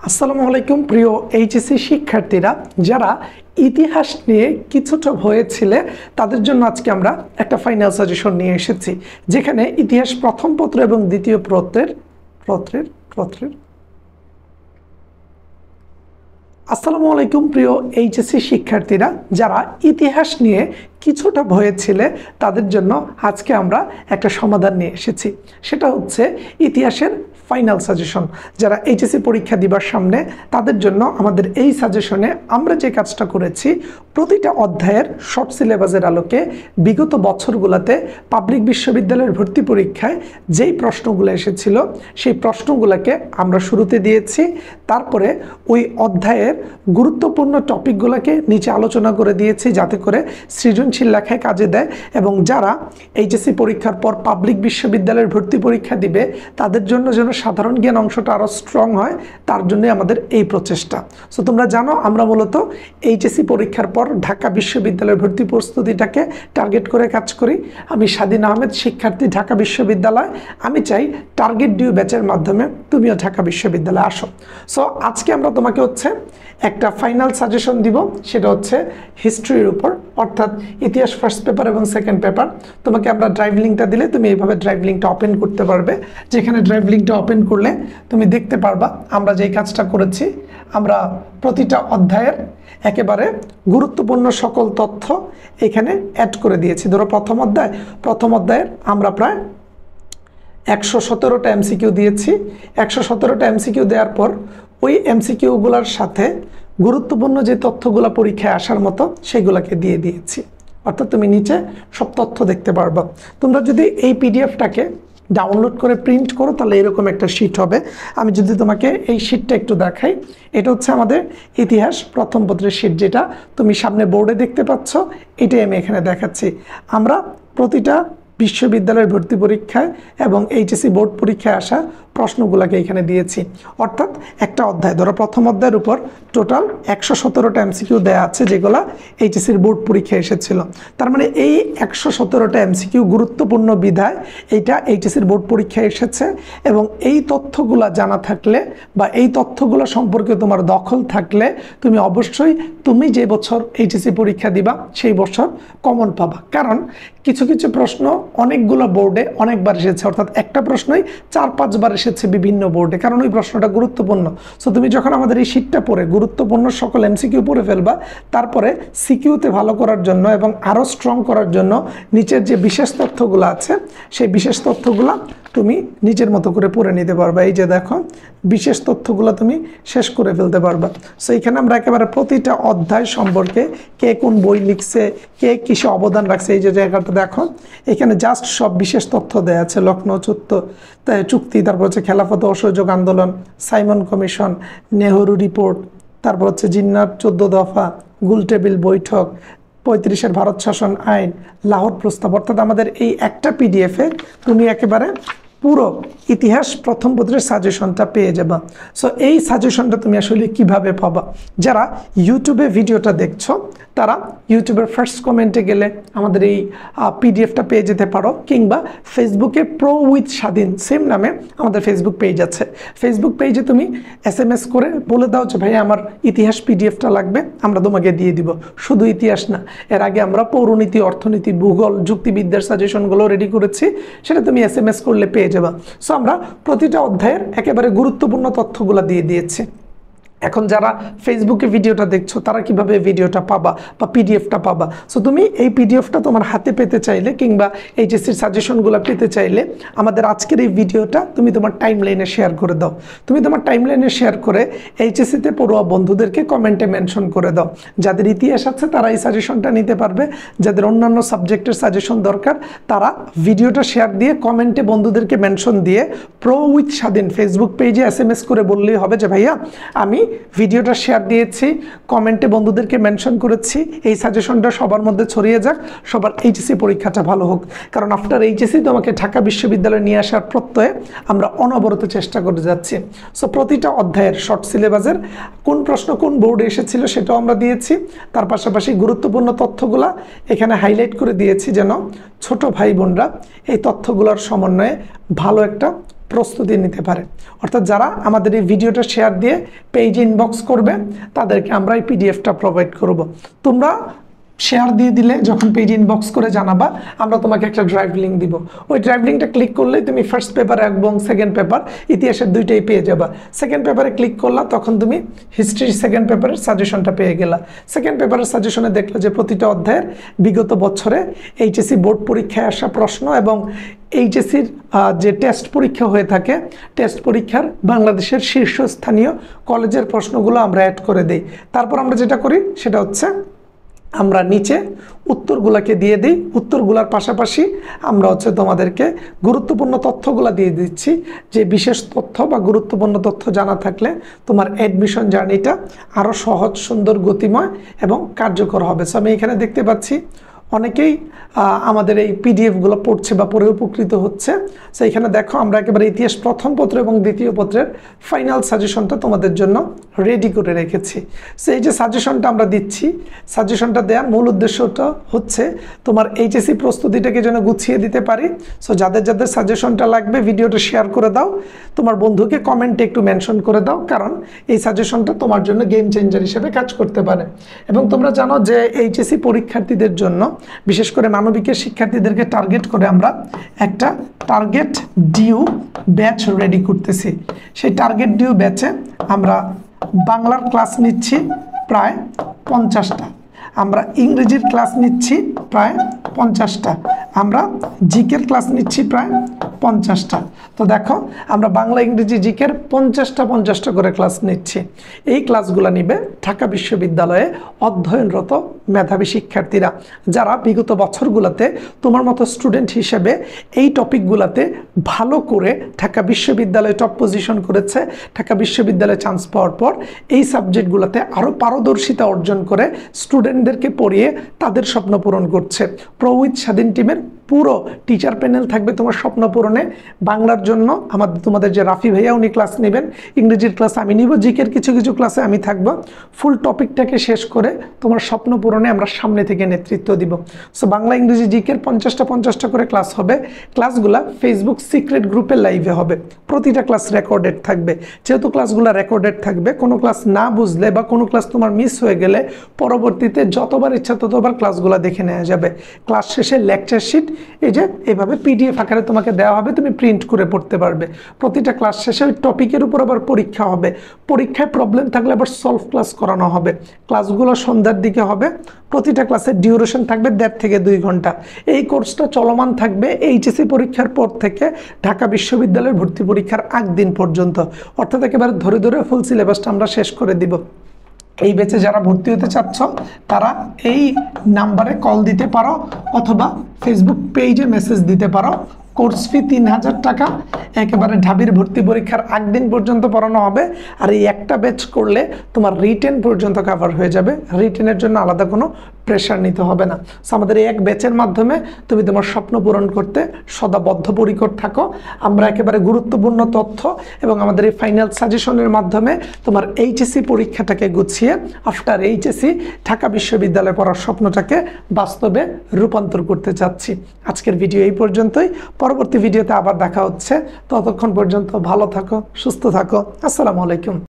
আসসালামু আলাইকুম প্রিয় এইচএসসি শিক্ষার্থীরা, যারা ইতিহাস নিয়ে কিছুটা হয়েছিলে তাদের জন্য আজকে আমরা একটা ফাইনাল সাজেশন নিয়ে এসেছি, যেখানে ইতিহাস প্রথম পত্র এবং দ্বিতীয় পত্রের আসসালামু আলাইকুম প্রিয় এইচএসসি শিক্ষার্থীরা, যারা ইতিহাস নিয়ে কিছুটা হয়েছিলে তাদের জন্য আজকে আমরা একটা সমাধান নিয়ে এসেছি। সেটা হচ্ছে ইতিহাসের ফাইনাল সাজেশন। যারা এইচএসসি পরীক্ষা দিবার সামনে তাদের জন্য আমাদের এই সাজেশনে আমরা যে কাজটা করেছি, প্রতিটা অধ্যায়ের শর্ট সিলেবাসের আলোকে বিগত বছরগুলোতে পাবলিক বিশ্ববিদ্যালয়ের ভর্তি পরীক্ষায় যেই প্রশ্নগুলো এসেছিল সেই প্রশ্নগুলোকে আমরা শুরুতে দিয়েছি। তারপরে ওই অধ্যায়ের গুরুত্বপূর্ণ টপিকগুলোকে নিচে আলোচনা করে দিয়েছি, যাতে করে সৃজনশীল লেখায় কাজে দেয় এবং যারা এইচএসসি পরীক্ষার পর পাবলিক বিশ্ববিদ্যালয়ের ভর্তি পরীক্ষা দিবে তাদের জন্য যেন সাধারণ জ্ঞান অংশটা আরও স্ট্রং হয়, তার জন্য আমাদের এই প্রচেষ্টা। সো তোমরা জানো আমরা মূলত এইচএসসি পরীক্ষার পর ঢাকা বিশ্ববিদ্যালয়ের ভর্তি প্রস্তুতিটাকে টার্গেট করে কাজ করি। আমি স্বাধীন আহমেদ, শিক্ষার্থী, ঢাকা বিশ্ববিদ্যালয়। আমি চাই টার্গেট ডিউ ব্যাচের মাধ্যমে তুমিও ঢাকা বিশ্ববিদ্যালয়ে আসো। সো আজকে আমরা তোমাকে একটা ফাইনাল সাজেশন দিব, সেটা হচ্ছে হিস্ট্রির উপর, অর্থাৎ ইতিহাস ফার্স্ট পেপার এবং সেকেন্ড পেপার। তোমাকে আমরা ড্রাইভ লিঙ্কটা দিলে তুমি এইভাবে ড্রাইভ লিঙ্কটা ওপেন করতে পারবে। যেখানে ড্রাইভ লিঙ্কটা ওপেন করলে তুমি দেখতে পারবা আমরা যেই কাজটা করেছি, আমরা প্রতিটা অধ্যায়ের একেবারে গুরুত্বপূর্ণ সকল তথ্য এখানে অ্যাড করে দিয়েছি। ধরো প্রথম অধ্যায়ের আমরা প্রায় 117টা এমসিকিউ দিয়েছি। 117টা এমসিকিউ দেওয়ার পর ওই এমসিকিউগুলোর সাথে গুরুত্বপূর্ণ যে তথ্যগুলো পরীক্ষায় আসার মতো সেগুলোকে দিয়ে দিয়েছি। অর্থাৎ তুমি নিচে সব তথ্য দেখতে পারবা। তোমরা যদি এই পিডিএফটাকে ডাউনলোড করে প্রিন্ট করো তাহলে এরকম একটা শিট হবে। আমি যদি তোমাকে এই শিটটা একটু দেখাই, এটা হচ্ছে আমাদের ইতিহাস প্রথম পত্রের শিট, যেটা তুমি সামনে বোর্ডে দেখতে পাচ্ছ, এটাই আমি এখানে দেখাচ্ছি। আমরা প্রতিটা বিশ্ববিদ্যালয়ের ভর্তি পরীক্ষায় এবং এইচএসসি বোর্ড পরীক্ষায় আসা প্রশ্নগুলোকে এখানে দিয়েছি। অর্থাৎ একটা অধ্যায়, ধরো প্রথম অধ্যায়ের উপর টোটাল 117টা এমসিকিউ দেওয়া আছে, যেগুলো এইচএসসির বোর্ড পরীক্ষায় এসেছিল। তার মানে এই 117টা এমসিকিউ গুরুত্বপূর্ণ বিধায় এইটা এইচএসির বোর্ড পরীক্ষায় এসেছে, এবং এই তথ্যগুলো জানা থাকলে বা এই তথ্যগুলো সম্পর্কে তোমার দখল থাকলে তুমি অবশ্যই তুমি যে বছর এইচএসসি পরীক্ষা দিবা সেই বছর কমন পাবা। কারণ কিছু কিছু প্রশ্ন অনেকগুলো বোর্ডে অনেকবার এসেছে, অর্থাৎ একটা প্রশ্নই 4-5 বার এসেছে বিভিন্ন বোর্ডে, কারণ ওই প্রশ্নটা গুরুত্বপূর্ণ। সো তুমি যখন আমাদের এই শিটটা পড়ে গুরুত্বপূর্ণ সকল এমসিকিউ পড়ে ফেলবা, তারপরে সিকিউতে ভালো করার জন্য এবং আরও স্ট্রং করার জন্য নিচের যে বিশেষ তথ্যগুলো আছে সেই বিশেষ তথ্যগুলো তুমি নিজের মতো করে পড়ে নিতে পারবা। এই যে দেখো, বিশেষ তথ্যগুলো তুমি শেষ করে ফেলতে পারবা। সো এখানে আমরা একেবারে প্রতিটা অধ্যায় সম্পর্কে কে কোন বই লিখছে, কে কিসে অবদান রাখছে, এই যে জায়গাটা দেখো, এখানে জাস্ট সব বিশেষ তথ্য দেওয়া আছে। লখনৌ চুক্তি, তারপর হচ্ছে খেলাফত অসহযোগ আন্দোলন, সাইমন কমিশন, নেহরু রিপোর্ট, তারপর হচ্ছে জিন্নার 14 দফা, গোলটেবিল বৈঠক, 35-এর ভারত শাসন আইন, লাহোর প্রস্তাব। অর্থাৎ আমাদের এই একটা পিডিএফে তুমি একেবারে পুরো ইতিহাস প্রথম পত্রের সাজেশনটা পেয়ে যাবা। সো এই সাজেশনটা তুমি আসলে কিভাবে পাবা? যারা ইউটিউবে ভিডিওটা দেখছো তারা ইউটিউবের ফার্স্ট কমেন্টে গেলে আমাদের এই পিডিএফটা পেয়ে যেতে পারো, কিংবা ফেসবুকে প্রো উইথ স্বাধীন সেম নামে আমাদের ফেসবুক পেজ আছে। ফেসবুক পেজে তুমি SMS করে বলে দাও যে ভাই আমার ইতিহাস পিডিএফটা লাগবে, আমরা তোমাকে দিয়ে দিব। শুধু ইতিহাস না, এর আগে আমরা পৌরনীতি, অর্থনীতি, ভূগোল, যুক্তিবিদ্যার সাজেশনগুলো রেডি করেছি, সেটা তুমি SMS করলে পেয়ে যাবা। সো আমরা প্রতিটা অধ্যায়ের একেবারে গুরুত্বপূর্ণ তথ্যগুলো দিয়ে দিয়েছি। এখন যারা ফেসবুকে ভিডিওটা দেখছো তারা কিভাবে ভিডিওটা পাবা বা পিডিএফটা পাবা? সো তুমি এই পিডিএফটা তোমার হাতে পেতে চাইলে কিংবা এইচএসসির সাজেশনগুলো পেতে চাইলে আমাদের আজকের এই ভিডিওটা তুমি তোমার টাইমলাইনে শেয়ার করে দাও। তুমি তোমার টাইমলাইনে শেয়ার করে এইচএসসিতে পড়ুয়া বন্ধুদেরকে কমেন্টে মেনশন করে দাও। যাদের ইতিহাস আছে তারা এই সাজেশনটা নিতে পারবে, যাদের অন্যান্য সাবজেক্টের সাজেশন দরকার তারা ভিডিওটা শেয়ার দিয়ে কমেন্টে বন্ধুদেরকে মেনশন দিয়ে প্রো উইথ স্বাধীন ফেসবুক পেজে SMS করে বললেই হবে যে ভাইয়া আমি ভিডিওটা শেয়ার দিয়েছি, কমেন্টে বন্ধুদেরকে মেনশন করেছি, এই সাজেশনটা সবার মধ্যে ছড়িয়ে যাক, সবার এইচএসসি পরীক্ষাটা ভালো হোক। কারণ আফটার এইচএসসি তোমাকে ঢাকা বিশ্ববিদ্যালয়ে নিয়ে আসার প্রত্যয়ে আমরা অনবরত চেষ্টা করে যাচ্ছি। সো প্রতিটা অধ্যায়ের শর্ট সিলেবাসের কোন প্রশ্ন কোন বোর্ডে এসেছিল সেটাও আমরা দিয়েছি, তার পাশাপাশি গুরুত্বপূর্ণ তথ্যগুলা এখানে হাইলাইট করে দিয়েছি, যেন ছোট ভাই বোনরা এই তথ্যগুলোর সমন্বয়ে ভালো একটা প্রস্তুতি নিতে পারে। অর্থাৎ যারা আমাদের এই ভিডিওটা শেয়ার দিয়ে পেজে ইনবক্স করবে তাদেরকে আমরা এই পিডিএফটা প্রোভাইড করব। তোমরা শেয়ার দিয়ে দিলে যখন পেজ ইনবক্স করে জানাবা, আমরা তোমাকে একটা ড্রাইভ লিঙ্ক দিব। ওই ড্রাইভ লিঙ্কটা ক্লিক করলেই তুমি ফার্স্ট পেপার এবং সেকেন্ড পেপার ইতিহাসের দুইটাই পেয়ে যাবা। সেকেন্ড পেপারে ক্লিক করলা, তখন তুমি হিস্ট্রি সেকেন্ড পেপারের সাজেশনটা পেয়ে গেলা। সেকেন্ড পেপারের সাজেশনে দেখলে যে প্রতিটা অধ্যায়ের বিগত বছরে এইচএসসি বোর্ড পরীক্ষায় আসা প্রশ্ন এবং এইচএসসির যে টেস্ট পরীক্ষা হয়ে থাকে, টেস্ট পরীক্ষার বাংলাদেশের শীর্ষস্থানীয় কলেজের প্রশ্নগুলো আমরা অ্যাড করে দিই। তারপর আমরা যেটা করি সেটা হচ্ছে আমরা নিচে উত্তরগুলোকে দিয়ে দিই। উত্তরগুলোর পাশাপাশি আমরা হচ্ছে তোমাদেরকে গুরুত্বপূর্ণ তথ্যগুলো দিয়ে দিচ্ছি, যে বিশেষ তথ্য বা গুরুত্বপূর্ণ তথ্য জানা থাকলে তোমার অ্যাডমিশন জার্নিটা আরও সহজ, সুন্দর, গতিময় এবং কার্যকর হবে। সো আমি এখানে দেখতে পাচ্ছি অনেকেই আমাদের এই পিডিএফগুলো পড়ছে বা পড়ে উপকৃত হচ্ছে। সো এখানে দেখো আমরা একেবারে ইতিহাস প্রথম পত্র এবং দ্বিতীয় পত্রের ফাইনাল সাজেশনটা তোমাদের জন্য রেডি করে রেখেছি। সো এই যে সাজেশনটা আমরা দিচ্ছি, সাজেশনটা দেওয়ার মূল উদ্দেশ্যটা হচ্ছে তোমার এইচএসসি প্রস্তুতিটাকে যেন গুছিয়ে দিতে পারি। সো যাদের যাদের সাজেশনটা লাগবে ভিডিওটা শেয়ার করে দাও, তোমার বন্ধুকে কমেন্টে একটু মেনশন করে দাও, কারণ এই সাজেশনটা তোমার জন্য গেম চেঞ্জার হিসেবে কাজ করতে পারে। এবং তোমরা জানো যে এইচএসসি পরীক্ষার্থীদের জন্য, বিশেষ করে মানবিকের শিক্ষার্থীদেরকে টার্গেট করে আমরা একটা টার্গেট ডিউ ব্যাচ রেডি করতেছি। সেই টার্গেট ডিউ ব্যাচে আমরা বাংলার ক্লাস নিচ্ছি প্রায় 50টা, আমরা ইংরেজির ক্লাস নিচ্ছি প্রায় 50টা, আমরা জিকের ক্লাস নিচ্ছি প্রায় 50টা। তো দেখো আমরা বাংলা, ইংরেজি, জিকের 50টা করে ক্লাস নিচ্ছি। এই ক্লাসগুলো নিবে ঢাকা বিশ্ববিদ্যালয়ে অধ্যয়নরত মেধাবী শিক্ষার্থীরা, যারা বিগত বছরগুলোতে তোমার মতো স্টুডেন্ট হিসেবে এই টপিকগুলোতে ভালো করে ঢাকা বিশ্ববিদ্যালয়ে টপ পজিশন করেছে। ঢাকা বিশ্ববিদ্যালয়ে চান্স পাওয়ার পর এই সাবজেক্টগুলোতে আরও পারদর্শিতা অর্জন করে স্টুডেন্টদেরকে পড়িয়ে তাদের স্বপ্ন পূরণ করছে। প্রো উইথ স্বাধীন টিমের পুরো টিচার প্যানেল থাকবে তোমার স্বপ্ন পূরণে। বাংলার জন্য তোমাদের যে রাফি ভাইয়া, উনি ক্লাস নেবেন, ইংরেজির ক্লাস আমি নিব, জিকের কিছু কিছু ক্লাসে আমি থাকবো। ফুল টপিকটাকে শেষ করে তোমার স্বপ্ন পূরণে আমরা সামনে থেকে নেতৃত্ব দিব। সো বাংলা, ইংরেজি, জিকের 50টা করে ক্লাস হবে। ক্লাসগুলা ফেসবুক সিক্রেট গ্রুপে লাইভে হবে। প্রতিটা ক্লাস রেকর্ডেড থাকবে। যেহেতু ক্লাসগুলো রেকর্ডেড থাকবে, কোনো ক্লাস না বুঝলে বা কোনো ক্লাস তোমার মিস হয়ে গেলে পরবর্তীতে যতবার ইচ্ছা ততবার ক্লাসগুলো দেখে নেওয়া যাবে। ক্লাস শেষে লেকচার শিট এই যে এভাবে পিডিএফ আকারে তোমাকে দেওয়া হবে, তুমি প্রিন্ট করে পড়তে পারবে। প্রতিটা ক্লাস শেষে ওই টপিকের উপর আবার পরীক্ষা হবে। পরীক্ষায় প্রবলেম থাকলে আবার সলভ ক্লাস করানো হবে। ক্লাসগুলো সন্ধ্যার দিকে হবে। প্রতিটা ক্লাসের ডিউরেশন থাকবে 1.5 থেকে 2 ঘন্টা। এই কোর্সটা চলমান থাকবে এইচএসসি পরীক্ষার পর থেকে ঢাকা বিশ্ববিদ্যালয়ের ভর্তি পরীক্ষার আগ দিন পর্যন্ত। অর্থাৎ একেবারে ধরে ধরে ফুল সিলেবাসটা আমরা শেষ করে দিব। এই ব্যাচে যারা ভর্তি হতে চাচ্ছ তারা এই নাম্বারে কল দিতে পারো অথবা ফেসবুক পেজে মেসেজ দিতে পারো। কোর্স ফি 3000 টাকা, একেবারে ঢাবির ভর্তি পরীক্ষার আগ দিন পর্যন্ত পড়ানো হবে। আর এই একটা ব্যাচ করলে তোমার রিটেন পর্যন্ত কভার হয়ে যাবে। রিটেনের জন্য আলাদা কোনো প্রেশার নিতে হবে না। সো আমাদের এই এক ব্যাচের মাধ্যমে তুমি তোমার স্বপ্ন পূরণ করতে সদা বদ্ধপরিকর থাকো। আমরা একেবারে গুরুত্বপূর্ণ তথ্য এবং আমাদের এই ফাইনাল সাজেশনের মাধ্যমে তোমার এইচএসসি পরীক্ষাটাকে গুছিয়ে আফটার এইচএসসি ঢাকা বিশ্ববিদ্যালয়ে পড়ার স্বপ্নটাকে বাস্তবে রূপান্তর করতে চাচ্ছি। আজকের ভিডিও এই পর্যন্তই। পরবর্তী ভিডিওতে আবার দেখা হচ্ছে। ততক্ষণ পর্যন্ত ভালো থাকো, সুস্থ থাকো। আসসালামু আলাইকুম।